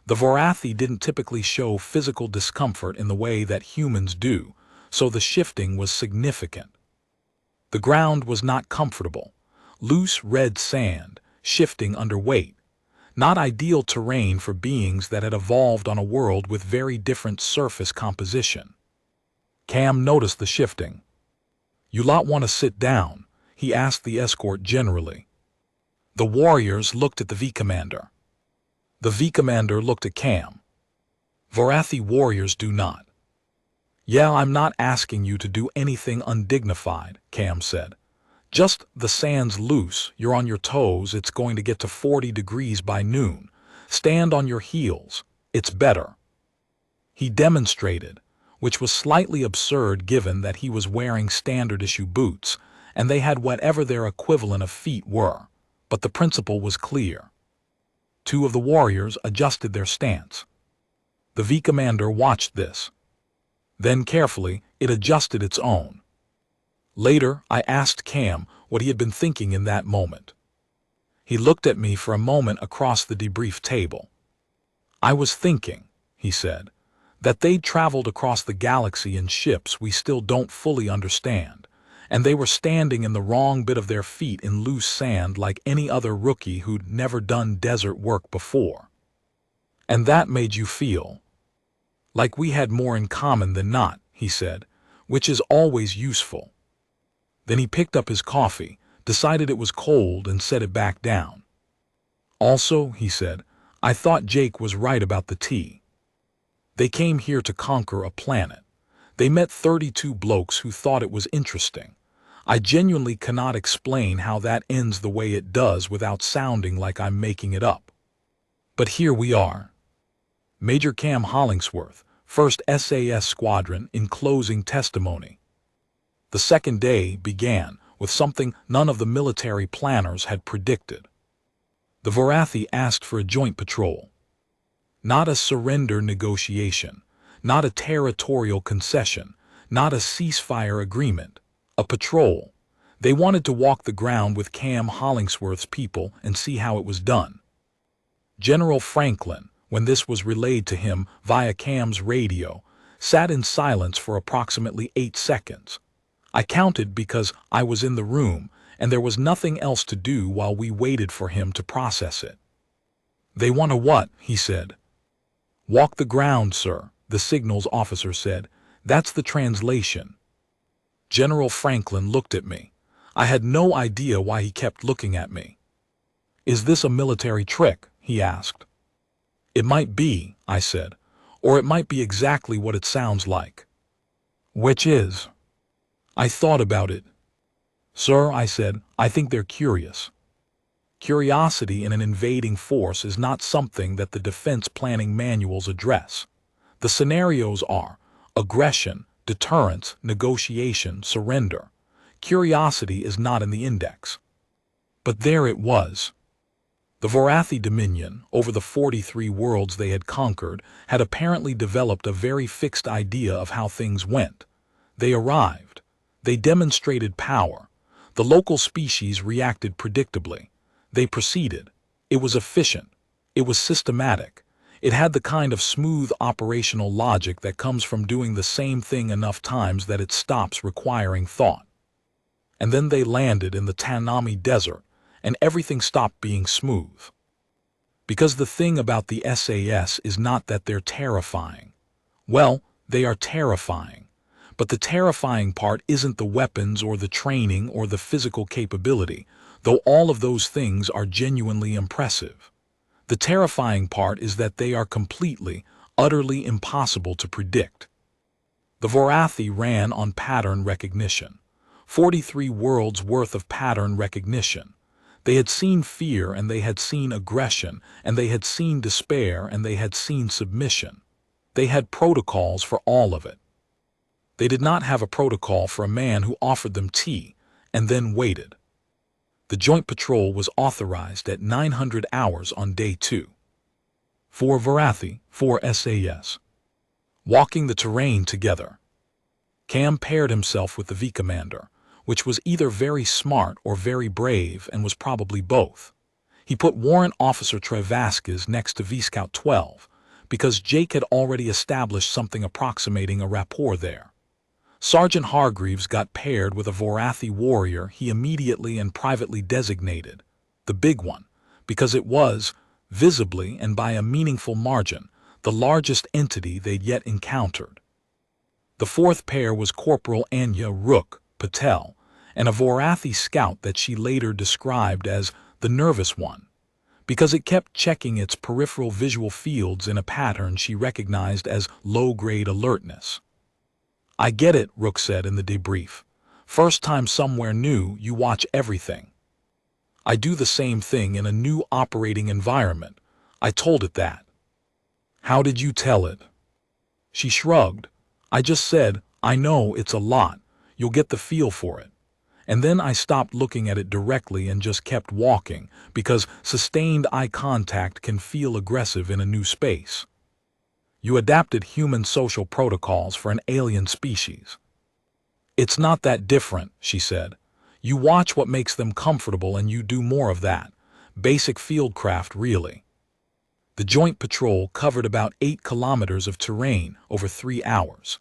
The Vorathi didn't typically show physical discomfort in the way that humans do, so the shifting was significant. The ground was not comfortable. Loose red sand, shifting under weight. Not ideal terrain for beings that had evolved on a world with very different surface composition. Cam noticed the shifting. You lot want to sit down, he asked the escort generally. The warriors looked at the V commander. The V commander looked at Cam. Vorathi warriors do not. Yeah, I'm not asking you to do anything undignified, Cam said. Just the sand's loose, you're on your toes, it's going to get to 40 degrees by noon. Stand on your heels, it's better. He demonstrated, which was slightly absurd given that he was wearing standard-issue boots, and they had whatever their equivalent of feet were, but the principle was clear. 2 of the warriors adjusted their stance. The V commander watched this. Then carefully, it adjusted its own. Later, I asked Cam what he had been thinking in that moment. He looked at me for a moment across the debrief table. I was thinking, he said, that they'd traveled across the galaxy in ships we still don't fully understand, and they were standing in the wrong bit of their feet in loose sand like any other rookie who'd never done desert work before. And that made you feel like we had more in common than not, he said, which is always useful. Then he picked up his coffee, decided it was cold, and set it back down. Also, he said, I thought Jake was right about the tea. They came here to conquer a planet. They met 32 blokes who thought it was interesting. I genuinely cannot explain how that ends the way it does without sounding like I'm making it up. But here we are. Major Cam Hollingsworth, 1st SAS Squadron, in closing testimony. The second day began with something none of the military planners had predicted. The Vorathi asked for a joint patrol. Not a surrender negotiation, not a territorial concession, not a ceasefire agreement. A patrol. They wanted to walk the ground with Cam Hollingsworth's people and see how it was done. General Franklin, when this was relayed to him via Cam's radio, sat in silence for approximately 8 seconds. I counted because I was in the room, and there was nothing else to do while we waited for him to process it. "They want to what?" he said. "Walk the ground, sir," the signals officer said. "That's the translation." General Franklin looked at me. I had no idea why he kept looking at me. "Is this a military trick?" he asked. "It might be," I said, "or it might be exactly what it sounds like." "Which is?" I thought about it. "Sir," I said, "I think they're curious." Curiosity in an invading force is not something that the defense planning manuals address. The scenarios are aggression, deterrence, negotiation, surrender. Curiosity is not in the index. But there it was. The Vorathi Dominion, over the 43 worlds they had conquered, had apparently developed a very fixed idea of how things went. They arrived. They demonstrated power. The local species reacted predictably. They proceeded. It was efficient. It was systematic. It had the kind of smooth operational logic that comes from doing the same thing enough times that it stops requiring thought. And then they landed in the Tanami Desert, and everything stopped being smooth. Because the thing about the SAS is not that they're terrifying. Well, they are terrifying. But the terrifying part isn't the weapons or the training or the physical capability, though all of those things are genuinely impressive. The terrifying part is that they are completely, utterly impossible to predict. The Vorathi ran on pattern recognition. 43 worlds worth of pattern recognition. They had seen fear, and they had seen aggression, and they had seen despair, and they had seen submission. They had protocols for all of it. They did not have a protocol for a man who offered them tea and then waited. The Joint Patrol was authorized at 900 hours on day 2. 4 Vorathi, 4 SAS. Walking the terrain together. Cam paired himself with the V Commander, which was either very smart or very brave and was probably both. He put Warrant Officer Trey Vasquez next to V-Scout 12, because Jake had already established something approximating a rapport there. Sergeant Hargreaves got paired with a Vorathi warrior he immediately and privately designated, the big one, because it was, visibly and by a meaningful margin, the largest entity they'd yet encountered. The fourth pair was Corporal Anya Rook Patel, and a Vorathi scout that she later described as the nervous one, because it kept checking its peripheral visual fields in a pattern she recognized as low-grade alertness. "I get it," Rook said in the debrief. "First time somewhere new, you watch everything. I do the same thing in a new operating environment. I told it that." "How did you tell it?" She shrugged. "I just said, I know it's a lot. You'll get the feel for it." And then I stopped looking at it directly and just kept walking, because sustained eye contact can feel aggressive in a new space. "You adapted human social protocols for an alien species." "It's not that different," she said. "You watch what makes them comfortable and you do more of that. Basic fieldcraft, really." The Joint Patrol covered about 8 kilometers of terrain over 3 hours.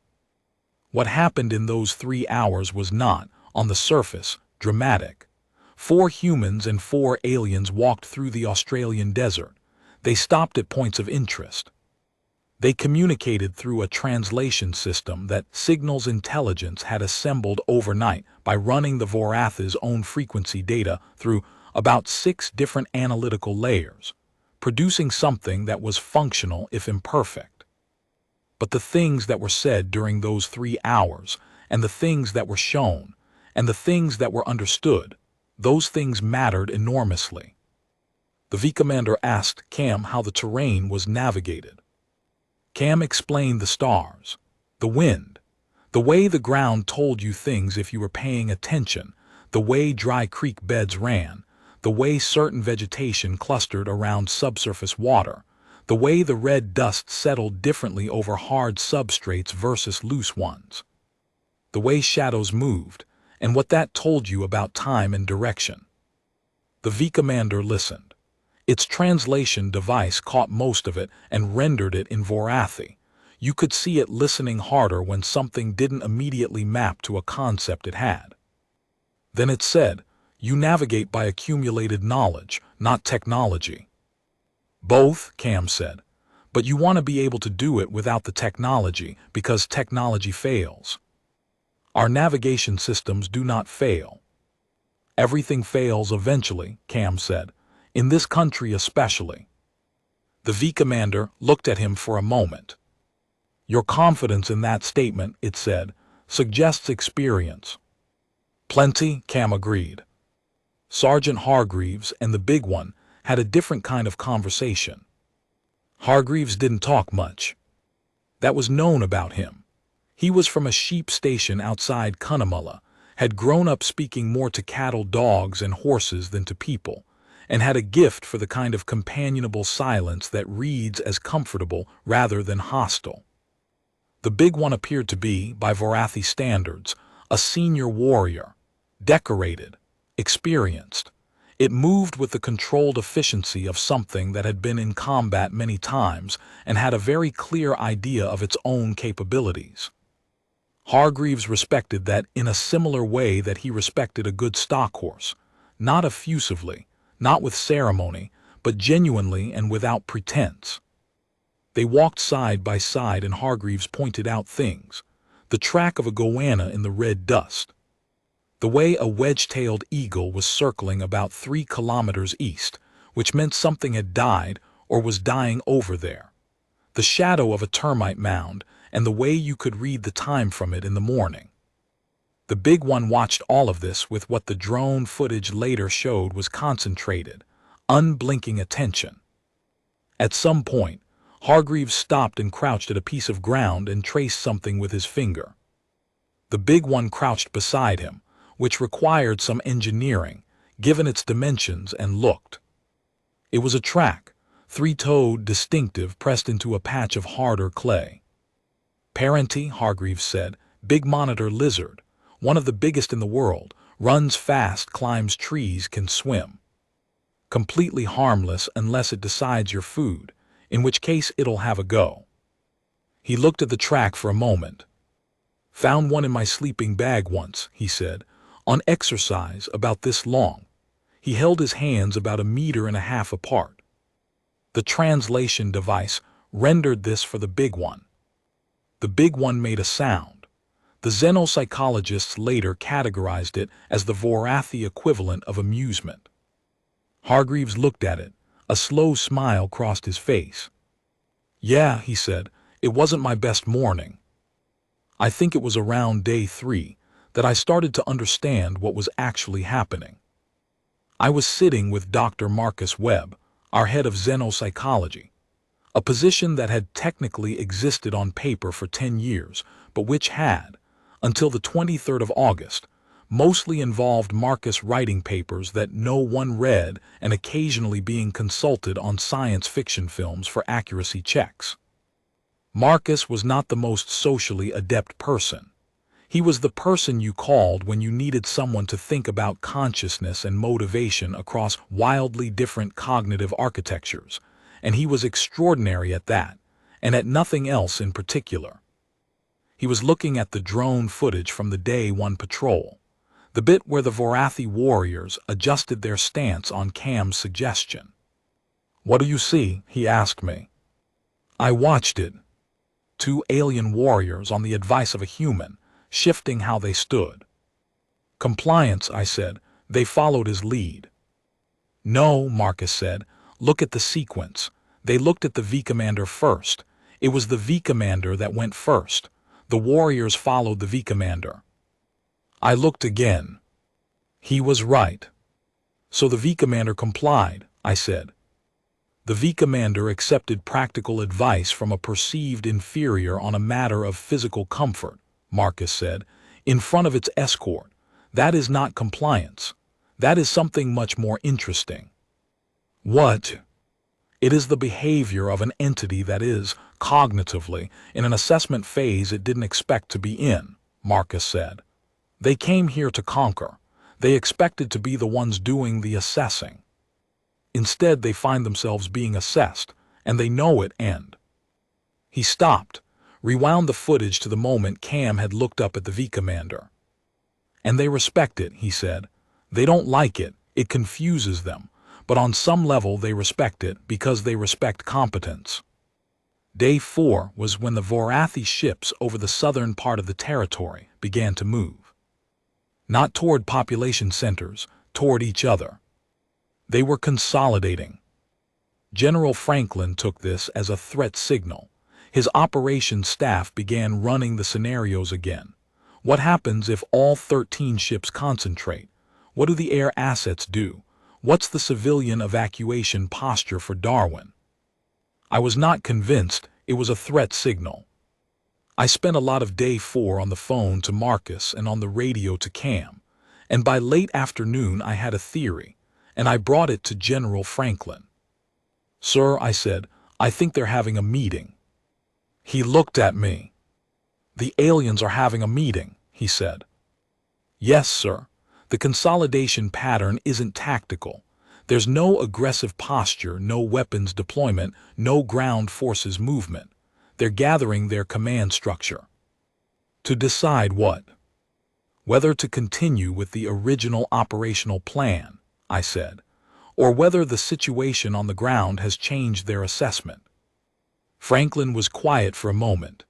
What happened in those 3 hours was not, on the surface, dramatic. 4 humans and 4 aliens walked through the Australian desert. They stopped at points of interest. They communicated through a translation system that Signals Intelligence had assembled overnight by running the Vorathi's own frequency data through about 6 different analytical layers, producing something that was functional if imperfect. But the things that were said during those 3 hours, and the things that were shown, and the things that were understood, those things mattered enormously. The V-Commander asked Cam how the terrain was navigated. Cam explained the stars, the wind, the way the ground told you things if you were paying attention, the way dry creek beds ran, the way certain vegetation clustered around subsurface water, the way the red dust settled differently over hard substrates versus loose ones, the way shadows moved, and what that told you about time and direction. The V commander listened. Its translation device caught most of it and rendered it in Vorathi. You could see it listening harder when something didn't immediately map to a concept it had. Then it said, "You navigate by accumulated knowledge, not technology." "Both," Cam said. "But you want to be able to do it without the technology, because technology fails." "Our navigation systems do not fail." "Everything fails eventually," Cam said. "In this country especially." The V commander looked at him for a moment. "Your confidence in that statement," it said, "suggests experience." "Plenty," Cam agreed. Sergeant Hargreaves and the big one had a different kind of conversation. Hargreaves didn't talk much. That was known about him. He was from a sheep station outside Cunnamulla, had grown up speaking more to cattle, dogs, and horses than to people, and had a gift for the kind of companionable silence that reads as comfortable rather than hostile. The big one appeared to be, by Vorathi standards, a senior warrior, decorated, experienced. It moved with the controlled efficiency of something that had been in combat many times and had a very clear idea of its own capabilities. Hargreaves respected that in a similar way that he respected a good stock horse, not effusively, not with ceremony, but genuinely and without pretense. They walked side by side and Hargreaves pointed out things. The track of a goanna in the red dust. The way a wedge-tailed eagle was circling about 3 kilometers east, which meant something had died or was dying over there. The shadow of a termite mound, and the way you could read the time from it in the morning. The big one watched all of this with what the drone footage later showed was concentrated, unblinking attention. At some point, Hargreaves stopped and crouched at a piece of ground and traced something with his finger. The big one crouched beside him, which required some engineering, given its dimensions, and looked. It was a track, 3-toed, distinctive, pressed into a patch of harder clay. "Parenti," Hargreaves said, "big monitor lizard, one of the biggest in the world, runs fast, climbs trees, can swim. Completely harmless unless it decides you're food, in which case it'll have a go." He looked at the track for a moment. "Found one in my sleeping bag once," he said, "on exercise about this long." He held his hands about 1.5 meters apart. The translation device rendered this for the big one. The big one made a sound. The xenopsychologists later categorized it as the Vorathi equivalent of amusement. Hargreaves looked at it. A slow smile crossed his face. "Yeah," he said, "it wasn't my best morning. I think it was around day 3 that I started to understand what was actually happening. I was sitting with Dr. Marcus Webb, our head of xenopsychology, a position that had technically existed on paper for 10 years, but which had, until the 23rd of August, mostly involved Marcus writing papers that no one read and occasionally being consulted on science fiction films for accuracy checks. Marcus was not the most socially adept person. He was the person you called when you needed someone to think about consciousness and motivation across wildly different cognitive architectures, and he was extraordinary at that, and at nothing else in particular. He was looking at the drone footage from the Day 1 patrol, the bit where the Vorathi warriors adjusted their stance on Cam's suggestion. "What do you see?" he asked me. I watched it. 2 alien warriors on the advice of a human, shifting how they stood. "Compliance," I said. They followed his lead. "No," Marcus said. "Look at the sequence. They looked at the V commander first. It was the V commander that went first. The warriors followed the V commander." I looked again. He was right. "So the V commander complied," I said. "The V commander accepted practical advice from a perceived inferior on a matter of physical comfort," Marcus said, "in front of its escort. That is not compliance. That is something much more interesting." "What?" "It is the behavior of an entity that is, cognitively, in an assessment phase it didn't expect to be in," Marcus said. They came here to conquer. They expected to be the ones doing the assessing. Instead, they find themselves being assessed, and they know it, and... He stopped, rewound the footage to the moment Cam had looked up at the V commander. And they respect it, he said. They don't like it, it confuses them, but on some level they respect it because they respect competence. Day 4 was when the Vorathi ships over the southern part of the territory began to move. Not toward population centers, toward each other. They were consolidating. General Franklin took this as a threat signal. His operations staff began running the scenarios again. What happens if all 13 ships concentrate? What do the air assets do? What's the civilian evacuation posture for Darwin? I was not convinced it was a threat signal. I spent a lot of day 4 on the phone to Marcus and on the radio to Cam, and by late afternoon I had a theory, and I brought it to General Franklin. "Sir," I said, "I think they're having a meeting." He looked at me. "The aliens are having a meeting," he said. "Yes, sir. The consolidation pattern isn't tactical. There's no aggressive posture, no weapons deployment, no ground forces movement. They're gathering their command structure. To decide what? Whether to continue with the original operational plan," I said, "or whether the situation on the ground has changed their assessment." Franklin was quiet for a moment.